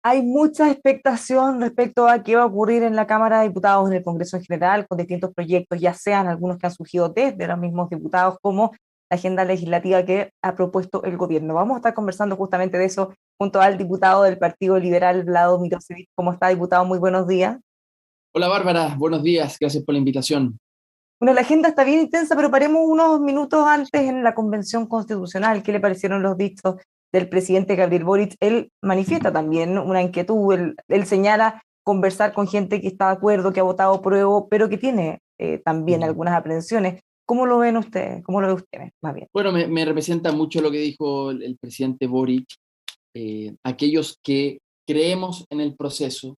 Hay mucha expectación respecto a qué va a ocurrir en la Cámara de Diputados, en el Congreso en general, con distintos proyectos, ya sean algunos que han surgido desde los mismos diputados, como la agenda legislativa que ha propuesto el gobierno. Vamos a estar conversando justamente de eso junto al diputado del Partido Liberal, Vlado Mirosevic. ¿Cómo está, diputado? Muy buenos días. Hola Bárbara, buenos días, gracias por la invitación. Bueno, la agenda está bien intensa, pero paremos unos minutos antes en la Convención Constitucional. ¿Qué le parecieron los dichos del presidente Gabriel Boric? Él manifiesta también una inquietud, él señala conversar con gente que está de acuerdo, que ha votado pruebo, pero que tiene también Ujú. algunas aprensiones. ¿Cómo lo ven ustedes? ¿Cómo lo ven ustedes? Más bien. Bueno, me representa mucho lo que dijo el presidente Boric. Aquellos que creemos en el proceso,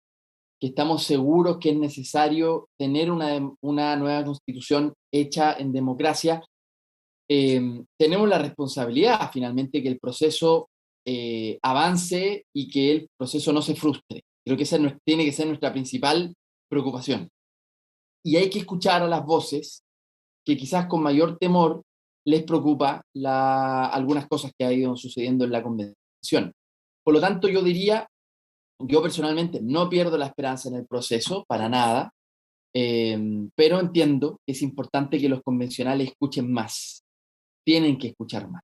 que estamos seguros que es necesario tener una nueva constitución hecha en democracia, tenemos la responsabilidad finalmente que el proceso avance y que el proceso no se frustre. Creo que esa tiene que ser nuestra principal preocupación. Y hay que escuchar a las voces que quizás con mayor temor les preocupa algunas cosas que ha ido sucediendo en la convención. Por lo tanto, yo diría, yo personalmente no pierdo la esperanza en el proceso, para nada, pero entiendo que es importante que los convencionales escuchen más, tienen que escuchar más.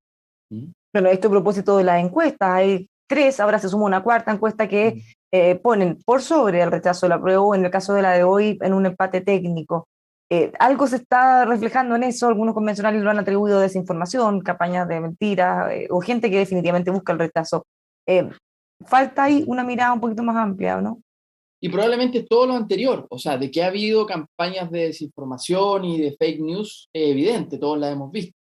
¿Mm? Bueno, esto a propósito de las encuestas, hay tres, ahora se suma una cuarta encuesta que Mm. ponen por sobre el rechazo de la prueba, en el caso de la de hoy, en un empate técnico. Algo se está reflejando en eso, algunos convencionales lo han atribuido a desinformación, campañas de mentiras, o gente que definitivamente busca el rechazo. Eh, Falta ahí una mirada un poquito más amplia, ¿no? Y probablemente todo lo anterior, o sea, de que ha habido campañas de desinformación y de fake news, evidente, todos las hemos visto.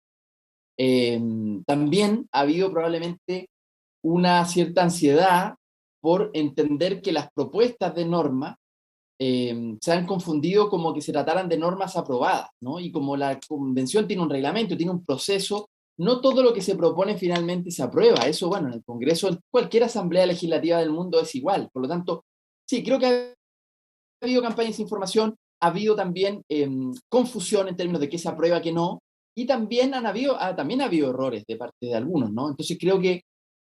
Eh, También ha habido probablemente una cierta ansiedad por entender que las propuestas de norma se han confundido como que se trataran de normas aprobadas, ¿no? Y como la convención tiene un reglamento, tiene un proceso, no todo lo que se propone finalmente se aprueba. Eso, bueno, en el Congreso, en cualquier asamblea legislativa del mundo es igual. Por lo tanto, sí, creo que ha habido campañas de información, ha habido también confusión en términos de qué se aprueba, qué no, y también también ha habido errores de parte de algunos, ¿no? Entonces creo que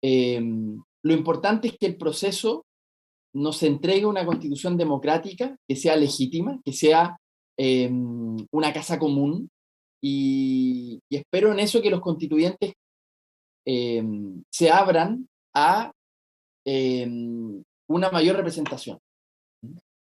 eh, lo importante es que el proceso nos entregue una constitución democrática que sea legítima, que sea una casa común, y espero en eso que los constituyentes eh, se abran a eh, una mayor representación.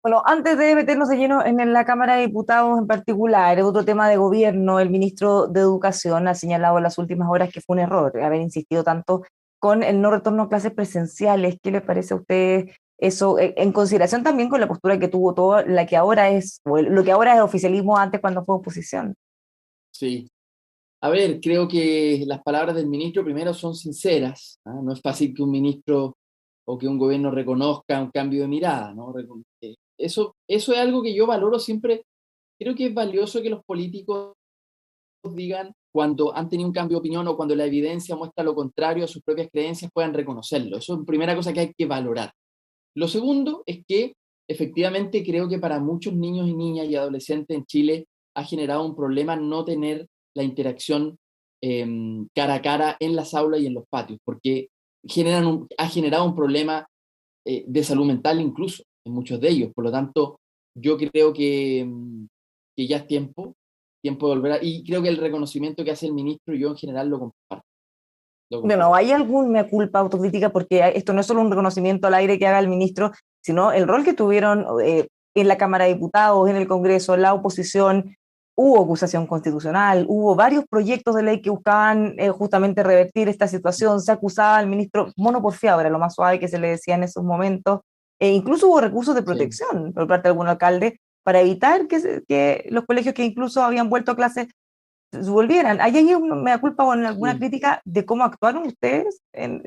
Bueno, antes de meternos de lleno en la Cámara de Diputados en particular, otro tema de gobierno, el ministro de Educación ha señalado en las últimas horas que fue un error haber insistido tanto con el no retorno a clases presenciales. ¿Qué le parece a usted eso? En consideración también con la postura que tuvo toda la que ahora es, o lo que ahora es oficialismo antes cuando fue oposición. Sí. A ver, creo que las palabras del ministro primero son sinceras, ¿ah? No es fácil que un ministro o que un gobierno reconozca un cambio de mirada, ¿no? Eso es algo que yo valoro siempre. Creo que es valioso que los políticos digan cuando han tenido un cambio de opinión o cuando la evidencia muestra lo contrario a sus propias creencias, puedan reconocerlo. Eso es la primera cosa que hay que valorar. Lo segundo es que efectivamente creo que para muchos niños y niñas y adolescentes en Chile ha generado un problema no tener la interacción cara a cara en las aulas y en los patios, porque ha generado un problema de salud mental incluso en muchos de ellos. Por lo tanto, yo creo que ya es tiempo de volver y creo que el reconocimiento que hace el ministro, yo en general lo comparto. Lo Bueno, comparto. ¿hay algún mea culpa, autocrítica? Porque esto no es solo un reconocimiento al aire que haga el ministro, sino el rol que tuvieron en la Cámara de Diputados, en el Congreso, la oposición. Hubo acusación constitucional, hubo varios proyectos de ley que buscaban justamente revertir esta situación. Se acusaba al ministro monoporfiado, era lo más suave que se le decía en esos momentos. Incluso hubo recursos de Sí. protección por parte de algún alcalde para evitar que los colegios que incluso habían vuelto a clases volvieran. ¿Hay ahí una mea culpa o en alguna Sí. crítica de cómo actuaron ustedes en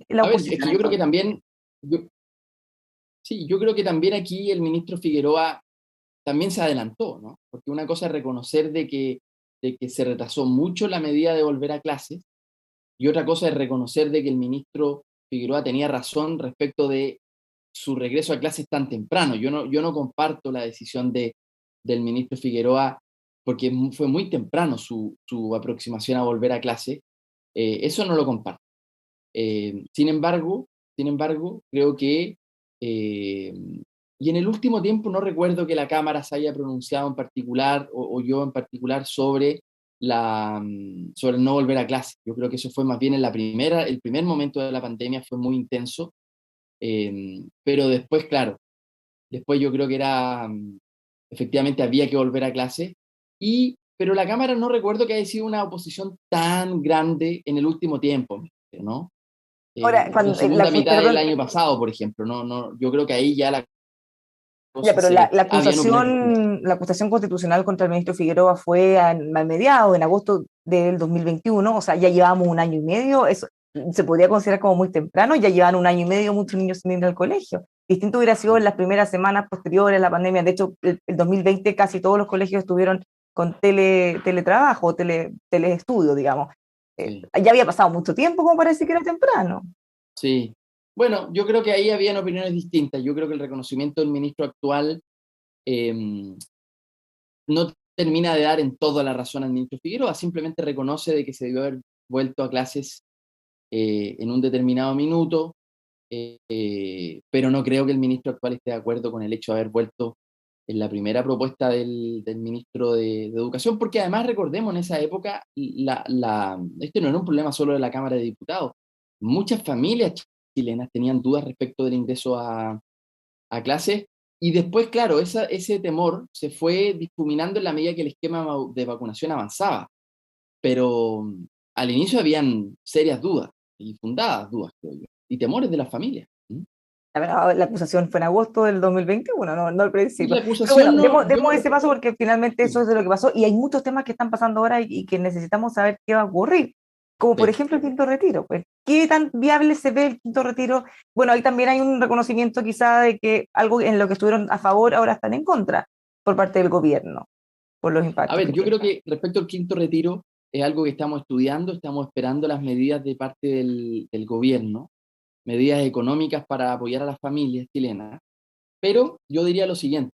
la A ver, es oposición que yo creo que entonces? también, sí, yo creo que también aquí el ministro Figueroa también se adelantó, ¿no? Porque una cosa es reconocer de que se retrasó mucho la medida de volver a clases, y otra cosa es reconocer de que el ministro Figueroa tenía razón respecto de su regreso a clases tan temprano. Yo no comparto la decisión del ministro Figueroa porque fue muy temprano su aproximación a volver a clase, eso no lo comparto. Sin embargo, creo que, y en el último tiempo no recuerdo que la Cámara se haya pronunciado en particular, o yo en particular, sobre no volver a clase. Yo creo que eso fue más bien el primer momento de la pandemia fue muy intenso, pero después, claro, después yo creo que efectivamente había que volver a clase, pero la Cámara no recuerdo que haya sido una oposición tan grande en el último tiempo, ¿no? Ahora, La cuando, segunda mitad del perdón, año pasado, por ejemplo, no, yo creo que ahí ya la ya, cosa pero habían opiniones distintas. la acusación constitucional contra el ministro Figueroa fue a mediados, en agosto del 2021, o sea, ya llevábamos un año y medio, eso se podría considerar como muy temprano, ya llevan un año y medio muchos niños sin ir al colegio. Distinto hubiera sido en las primeras semanas posteriores a la pandemia, de hecho, el 2020 casi todos los colegios estuvieron con teletrabajo, teleestudio, digamos. Sí, Ya había pasado mucho tiempo como para decir que era temprano. sí. Bueno, yo creo que ahí habían opiniones distintas. Yo creo que el reconocimiento del ministro actual eh, no termina de dar en toda la razón al ministro Figueroa, simplemente reconoce de que se debió haber vuelto a clases en un determinado minuto, pero no creo que el ministro actual esté de acuerdo con el hecho de haber vuelto en la primera propuesta del ministro de Educación, porque además recordemos, en esa época, este no era un problema solo de la Cámara de Diputados. Muchas familias chilenas tenían dudas respecto del ingreso a clases, y después, claro, ese temor se fue difuminando en la medida que el esquema de vacunación avanzaba, pero al inicio habían serias dudas, y fundadas dudas, creo yo, y temores de las familias. ¿Mm? La acusación fue en agosto del 2021, no al Y principio. la Pero bueno, acusación no, yo demos no ese paso recuerdo. porque finalmente eso Sí, es de lo que pasó y hay muchos temas que están pasando ahora y que necesitamos saber qué va a ocurrir, como por sí. ejemplo el quinto retiro. Pues, ¿qué tan viable se ve el quinto retiro? Bueno, ahí también hay un reconocimiento quizá de que algo en lo que estuvieron a favor ahora están en contra por parte del gobierno, por los A impactos ver, que yo tiene. creo que respecto al quinto retiro, es algo que estamos estudiando, estamos esperando las medidas de parte del gobierno, medidas económicas para apoyar a las familias chilenas, pero yo diría lo siguiente: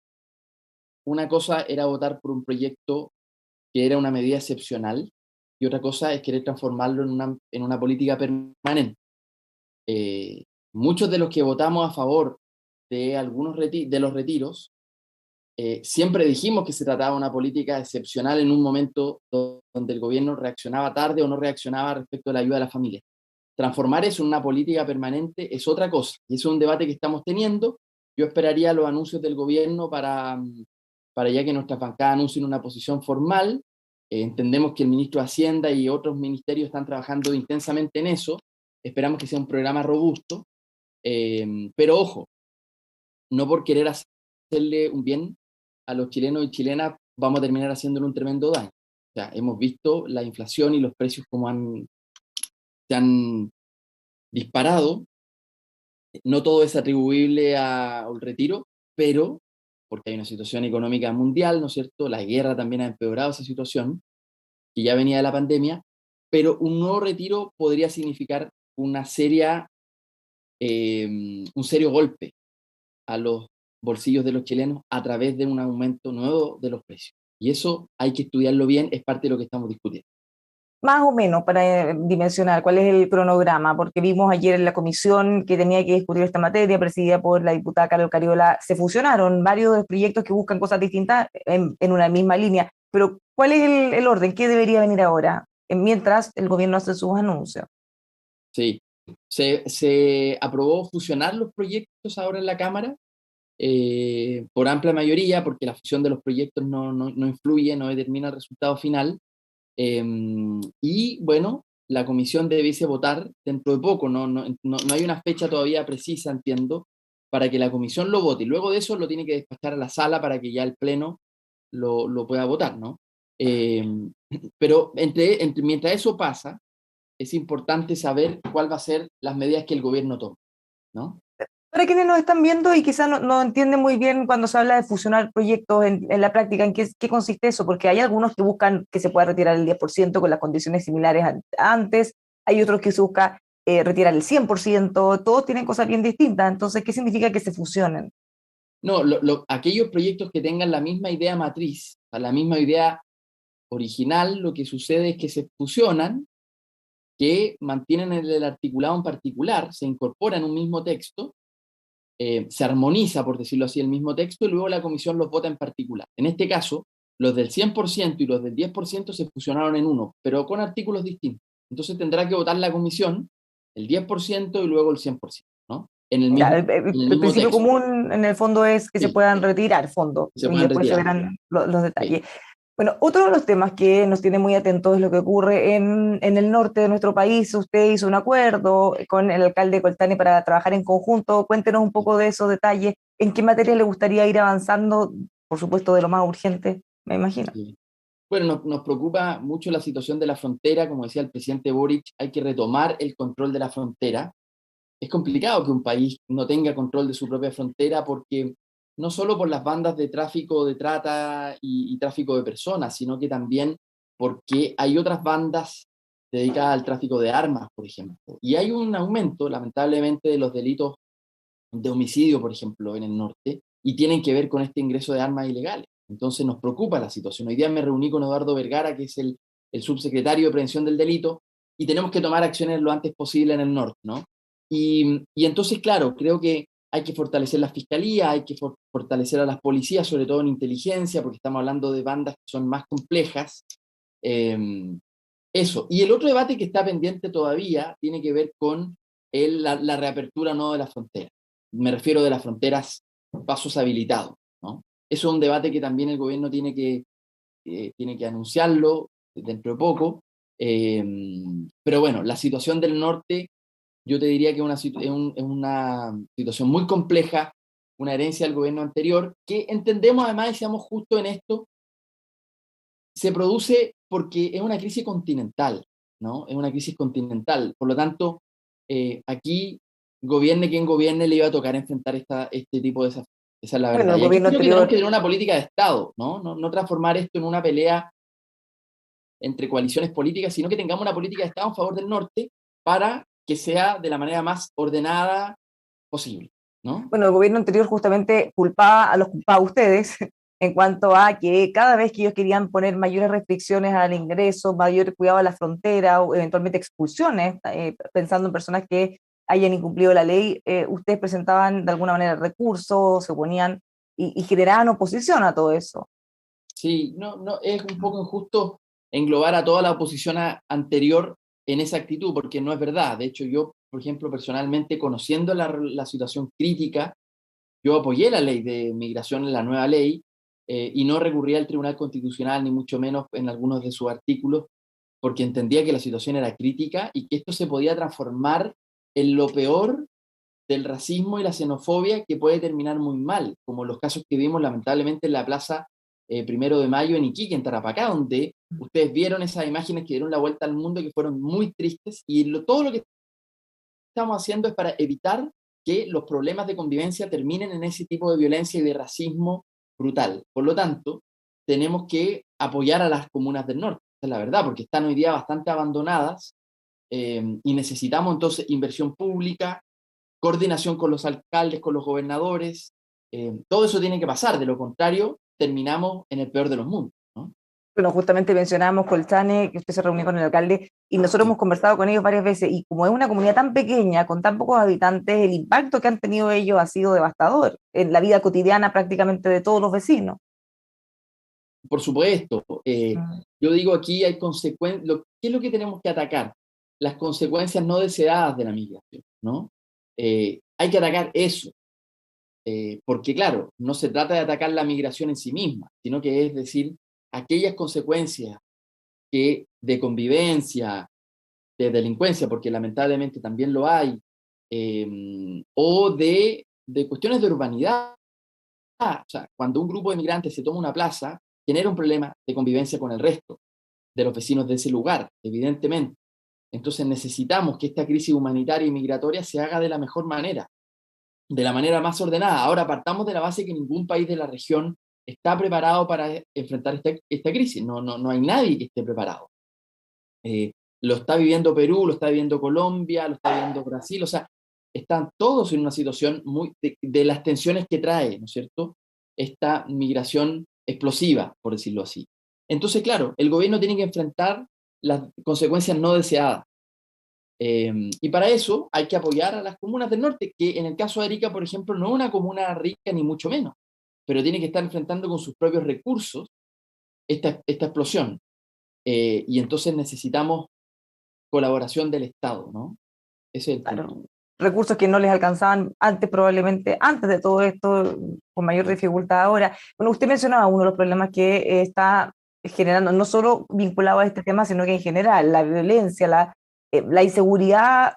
una cosa era votar por un proyecto que era una medida excepcional, y otra cosa es querer transformarlo en una política permanente. Eh, Muchos de los que votamos a favor de algunos de los retiros, siempre dijimos que se trataba de una política excepcional en un momento donde el gobierno reaccionaba tarde o no reaccionaba respecto a la ayuda a la familia. Transformar eso en una política permanente es otra cosa, y es un debate que estamos teniendo. Yo esperaría los anuncios del gobierno para ya que nuestras bancadas anuncien una posición formal. Entendemos que el ministro de Hacienda y otros ministerios están trabajando intensamente en eso. Esperamos que sea un programa robusto, pero ojo, no por querer hacerle un bien a los chilenos y chilenas vamos a terminar haciéndole un tremendo daño. O sea, hemos visto la inflación y los precios como se han disparado. No todo es atribuible al retiro, pero porque hay una situación económica mundial, ¿no es cierto? La guerra también ha empeorado esa situación, que ya venía de la pandemia, pero un nuevo retiro podría significar un serio golpe a los bolsillos de los chilenos a través de un aumento nuevo de los precios. Y eso hay que estudiarlo bien, es parte de lo que estamos discutiendo. Más o menos para dimensionar cuál es el cronograma, porque vimos ayer en la comisión que tenía que discutir esta materia, presidida por la diputada Carol Cariola, se fusionaron varios proyectos que buscan cosas distintas en una misma línea, pero ¿cuál es el orden? ¿Qué debería venir ahora? Mientras el gobierno hace sus anuncios. Sí, se aprobó fusionar los proyectos ahora en la Cámara, por amplia mayoría, porque la fusión de los proyectos no influye, no determina el resultado final. Eh, y bueno, la comisión debiese votar dentro de poco, no hay una fecha todavía precisa, entiendo, para que la comisión lo vote. Y luego de eso lo tiene que despachar a la sala para que ya el pleno lo pueda votar, ¿no? Eh, pero mientras eso pasa, es importante saber cuál va a ser las medidas que el gobierno tome, ¿no? Para quienes nos están viendo y quizás no entienden muy bien cuando se habla de fusionar proyectos en la práctica, ¿en qué consiste eso? Porque hay algunos que buscan que se pueda retirar el 10% con las condiciones similares antes, hay otros que se busca retirar el 100%, todos tienen cosas bien distintas, entonces, ¿qué significa que se fusionen? No, aquellos proyectos que tengan la misma idea matriz, o sea, la misma idea original lo que sucede es que se fusionan, que mantienen el articulado en particular, se incorpora en un mismo texto, se armoniza, por decirlo así, el mismo texto, y luego la comisión los vota en particular. En este caso, los del 100% y los del 10% se fusionaron en uno, pero con artículos distintos. Entonces tendrá que votar la comisión el 10% y luego el 100%, ¿no? En el Ya, mismo, el, en el el mismo principio texto. común en el fondo es que se Sí, puedan retirar fondos se y pueden después se retirar. verán los Sí. detalles. Bueno, otro de los temas que nos tiene muy atentos es lo que ocurre en el norte de nuestro país. Usted hizo un acuerdo con el alcalde Coltane para trabajar en conjunto. Cuéntenos un poco de esos detalles. ¿En qué materia le gustaría ir avanzando? Por supuesto, de lo más urgente, me imagino. Sí. Bueno, nos preocupa mucho la situación de la frontera. Como decía el presidente Boric, hay que retomar el control de la frontera. Es complicado que un país no tenga control de su propia frontera porque no solo por las bandas de tráfico, de trata y tráfico de personas, sino que también porque hay otras bandas dedicadas al tráfico de armas, por ejemplo. Y hay un aumento, lamentablemente, de los delitos de homicidio, por ejemplo, en el norte, y tienen que ver con este ingreso de armas ilegales. Entonces nos preocupa la situación. Hoy día me reuní con Eduardo Vergara, que es el subsecretario de Prevención del Delito, y tenemos que tomar acciones lo antes posible en el norte, ¿no? Y entonces, claro, creo que hay que fortalecer la fiscalía, hay que fortalecer a las policías, sobre todo en inteligencia, porque estamos hablando de bandas que son más complejas. Eh, Eso. Y el otro debate que está pendiente todavía tiene que ver con la reapertura no de la frontera. Me refiero de las fronteras pasos habilitados, ¿no? Eso es un debate que también el gobierno tiene que anunciarlo dentro de poco. Eh, pero bueno, la situación del norte, yo te diría que es una situación muy compleja, una herencia del gobierno anterior, que entendemos además, y seamos justos en esto, se produce porque es una crisis continental, ¿no? Es una crisis continental. Por lo tanto, aquí, gobierne quien gobierne, le iba a tocar enfrentar este tipo de desafíos. Esa es la Bueno, verdad. el Y aquí gobierno creo que tenemos que anterior. tener una política de Estado, ¿no? No transformar esto en una pelea entre coaliciones políticas, sino que tengamos una política de Estado en favor del norte para que sea de la manera más ordenada posible, ¿no? Bueno, el gobierno anterior justamente culpaba a ustedes en cuanto a que cada vez que ellos querían poner mayores restricciones al ingreso, mayor cuidado a la frontera o eventualmente expulsiones, pensando en personas que hayan incumplido la ley, ustedes presentaban de alguna manera recursos, se oponían y generaban oposición a todo eso. Sí, no, es un poco injusto englobar a toda la oposición anterior en esa actitud, porque no es verdad. De hecho, yo, por ejemplo, personalmente, conociendo la situación crítica, yo apoyé la ley de migración, la nueva ley, y no recurrí al Tribunal Constitucional, ni mucho menos en algunos de sus artículos, porque entendía que la situación era crítica y que esto se podía transformar en lo peor del racismo y la xenofobia que puede terminar muy mal, como los casos que vimos lamentablemente en la Plaza 1 de Mayo en Iquique, en Tarapacá, donde ustedes vieron esas imágenes que dieron la vuelta al mundo, que fueron muy tristes, y todo lo que estamos haciendo es para evitar que los problemas de convivencia terminen en ese tipo de violencia y de racismo brutal. Por lo tanto, tenemos que apoyar a las comunas del norte, esa es la verdad, porque están hoy día bastante abandonadas, y necesitamos entonces inversión pública, coordinación con los alcaldes, con los gobernadores. Todo eso tiene que pasar, de lo contrario, terminamos en el peor de los mundos, ¿no? Bueno, justamente mencionábamos Colchane, que usted se reunió con el alcalde, y nosotros Sí. hemos conversado con ellos varias veces, y como es una comunidad tan pequeña, con tan pocos habitantes, el impacto que han tenido ellos ha sido devastador en la vida cotidiana prácticamente de todos los vecinos. Por supuesto, Mm. yo digo aquí hay consecuencias. ¿Qué es lo que tenemos que atacar? Las consecuencias no deseadas de la migración, ¿no? Hay que atacar eso, porque claro, no se trata de atacar la migración en sí misma, sino que es decir, aquellas consecuencias que de convivencia, de delincuencia, porque lamentablemente también lo hay, o de cuestiones de urbanidad. O sea, cuando un grupo de migrantes se toma una plaza, genera un problema de convivencia con el resto de los vecinos de ese lugar, evidentemente. Entonces necesitamos que esta crisis humanitaria y migratoria se haga de la mejor manera, de la manera más ordenada. Ahora partamos de la base que ningún país de la región está preparado para enfrentar esta crisis. No hay nadie que esté preparado. Eh, lo está viviendo Perú, lo está viviendo Colombia, lo está viviendo Brasil, o sea, están todos en una situación muy de las tensiones que trae, ¿no es cierto? Esta migración explosiva, por decirlo así. Entonces, claro, el gobierno tiene que enfrentar las consecuencias no deseadas. Y para eso hay que apoyar a las comunas del norte, que en el caso de Arica, por ejemplo, no es una comuna rica ni mucho menos, pero tiene que estar enfrentando con sus propios recursos esta explosión. Y entonces necesitamos colaboración del Estado, ¿no? Ese es el punto. Claro, recursos que no les alcanzaban antes, probablemente antes de todo esto, con mayor dificultad ahora. Bueno, usted mencionaba uno de los problemas que está generando, no solo vinculado a este tema, sino que en general, la violencia, la inseguridad,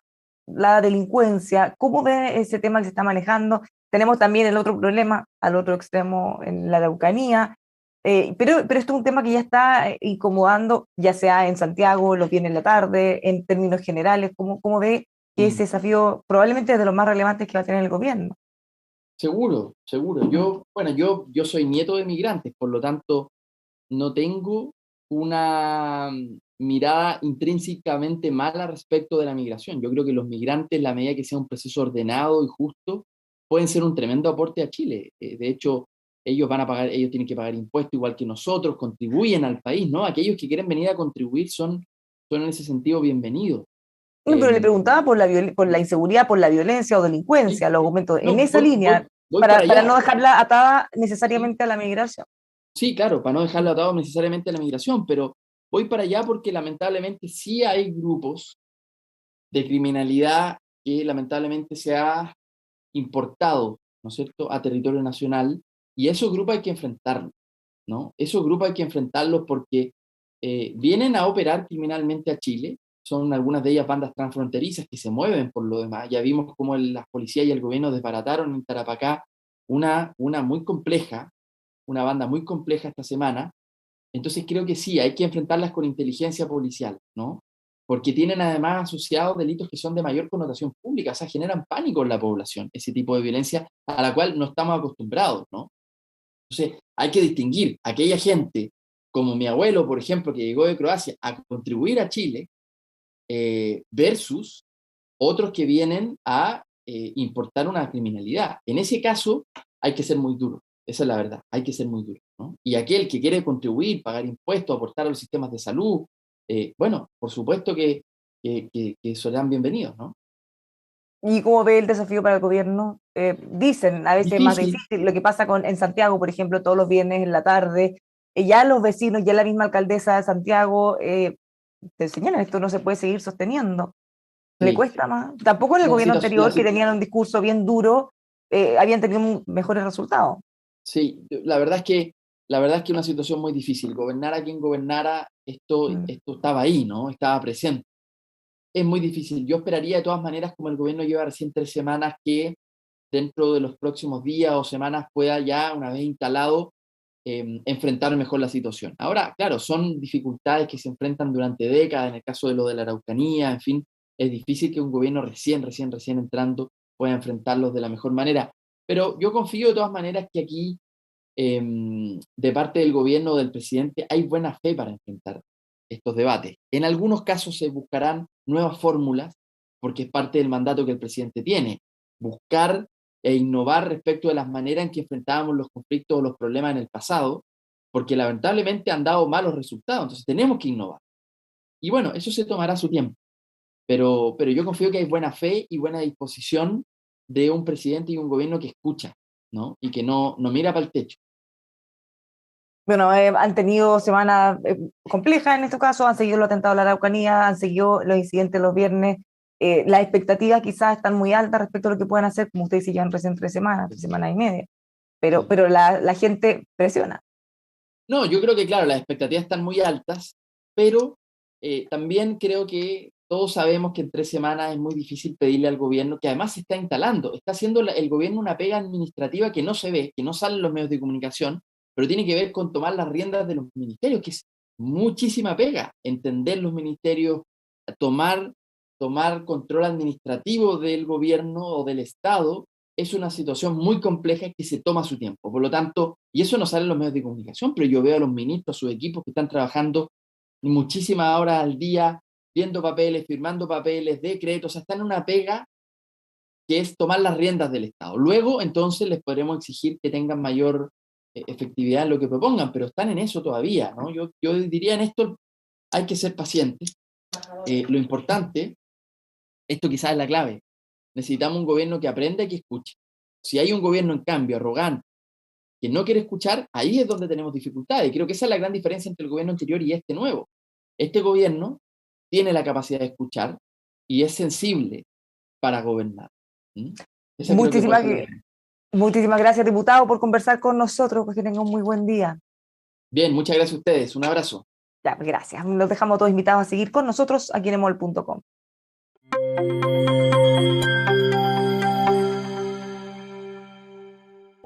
la delincuencia. ¿Cómo ve ese tema que se está manejando? Tenemos también el otro problema, al otro extremo, en la Araucanía. Pero esto es un tema que ya está incomodando, ya sea en Santiago, los viernes en la tarde, en términos generales. ¿Cómo ve que ese Mm. desafío probablemente es de los más relevantes que va a tener el gobierno? Seguro, seguro. Yo soy nieto de migrantes, por lo tanto, no tengo una mirada intrínsecamente mala respecto de la migración. Yo creo que los migrantes, en la medida que sea un proceso ordenado y justo, pueden ser un tremendo aporte a Chile. De hecho, ellos tienen que pagar impuestos igual que nosotros, contribuyen al país, ¿no? Aquellos que quieren venir a contribuir son en ese sentido bienvenidos. No, pero le Eh, preguntaba por la inseguridad, por la violencia o sí, delincuencia, los sí. aumentos en No, esa línea, voy para para no allá. dejarla atada Sí, necesariamente a la migración. sí, claro, para no dejarlo atado necesariamente a la migración, pero voy para allá porque lamentablemente sí hay grupos de criminalidad que lamentablemente se ha importado, ¿no es cierto?, a territorio nacional, y esos grupos hay que enfrentarlos, ¿no? Esos grupos hay que enfrentarlos porque vienen a operar criminalmente a Chile, son algunas de ellas bandas transfronterizas que se mueven por lo demás. Ya vimos cómo las policías y el gobierno desbarataron en Tarapacá una muy compleja, una banda muy compleja esta semana. Entonces creo que sí, hay que enfrentarlas con inteligencia policial, ¿no? Porque tienen además asociados delitos que son de mayor connotación pública, o sea, generan pánico en la población, ese tipo de violencia a la cual no estamos acostumbrados, ¿no? Entonces hay que distinguir a aquella gente, como mi abuelo, por ejemplo, que llegó de Croacia a contribuir a Chile, versus otros que vienen a importar una criminalidad. En ese caso hay que ser muy duro, esa es la verdad, hay que ser muy duro, ¿no? Y aquel que quiere contribuir, pagar impuestos, aportar a los sistemas de salud, bueno, por supuesto que serán bienvenidos, ¿no? ¿Y cómo ve el desafío para el gobierno? Dicen a veces más Difícil, difícil, lo que pasa en Santiago, por ejemplo, todos los viernes en la tarde, ya los vecinos, ya la misma alcaldesa de Santiago, te señalan, esto no se puede seguir sosteniendo. Le sí. cuesta más. Tampoco en el La gobierno situación, la, anterior, que tenían un discurso bien duro, habían tenido mejores resultados. sí, la verdad es que una situación muy difícil. Gobernar a quien gobernara, Mm. esto estaba ahí, ¿no? Estaba presente. Es muy difícil. Yo esperaría de todas maneras, como el gobierno lleva recién 3 semanas, que dentro de los próximos días o semanas pueda ya, una vez instalado, enfrentar mejor la situación. Ahora, claro, son dificultades que se enfrentan durante décadas, en el caso de lo de la Araucanía, en fin, es difícil que un gobierno recién entrando pueda enfrentarlos de la mejor manera. Pero yo confío de todas maneras que aquí, de parte del gobierno o del presidente, hay buena fe para enfrentar estos debates. En algunos casos se buscarán nuevas fórmulas, porque es parte del mandato que el presidente tiene, buscar e innovar respecto de las maneras en que enfrentábamos los conflictos o los problemas en el pasado, porque lamentablemente han dado malos resultados, entonces tenemos que innovar. Y bueno, eso se tomará su tiempo, pero yo confío que hay buena fe y buena disposición de un presidente y un gobierno que escucha, ¿no? Y que no mira para el techo. Bueno, han tenido semanas complejas en este caso, han seguido los atentados a la Araucanía, han seguido los incidentes los viernes. Las expectativas quizás están muy altas respecto a lo que puedan hacer, como usted dice, ya recién 3 semanas, 3 semanas y media, pero, Sí. pero la gente presiona. No, yo creo que, claro, las expectativas están muy altas, pero también creo que todos sabemos que en 3 semanas es muy difícil pedirle al gobierno, que además se está instalando, está haciendo el gobierno una pega administrativa que no se ve, que no sale en los medios de comunicación, pero tiene que ver con tomar las riendas de los ministerios, que es muchísima pega, entender los ministerios, tomar, tomar control administrativo del gobierno o del Estado es una situación muy compleja que se toma su tiempo. Por lo tanto, y eso no sale en los medios de comunicación, pero yo veo a los ministros, a sus equipos que están trabajando muchísimas horas al día, viendo papeles, firmando papeles, decretos, o sea, están en una pega que es tomar las riendas del Estado. Luego, entonces, les podremos exigir que tengan mayor efectividad en lo que propongan, pero están en eso todavía, ¿no? Yo diría en esto hay que ser pacientes. Lo importante, esto quizás es la clave, necesitamos un gobierno que aprenda y que escuche. Si hay un gobierno, en cambio, arrogante, que no quiere escuchar, ahí es donde tenemos dificultades. Y creo que esa es la gran diferencia entre el gobierno anterior y este nuevo. Este gobierno tiene la capacidad de escuchar y es sensible para gobernar. ¿Mm? Esa creo que puede Muchísimas, ser la gran. muchísimas gracias, diputado, por conversar con nosotros, pues que tenga un muy buen día. Bien, muchas gracias a ustedes. Un abrazo. Ya, gracias. Los dejamos todos invitados a seguir con nosotros aquí en emol.com.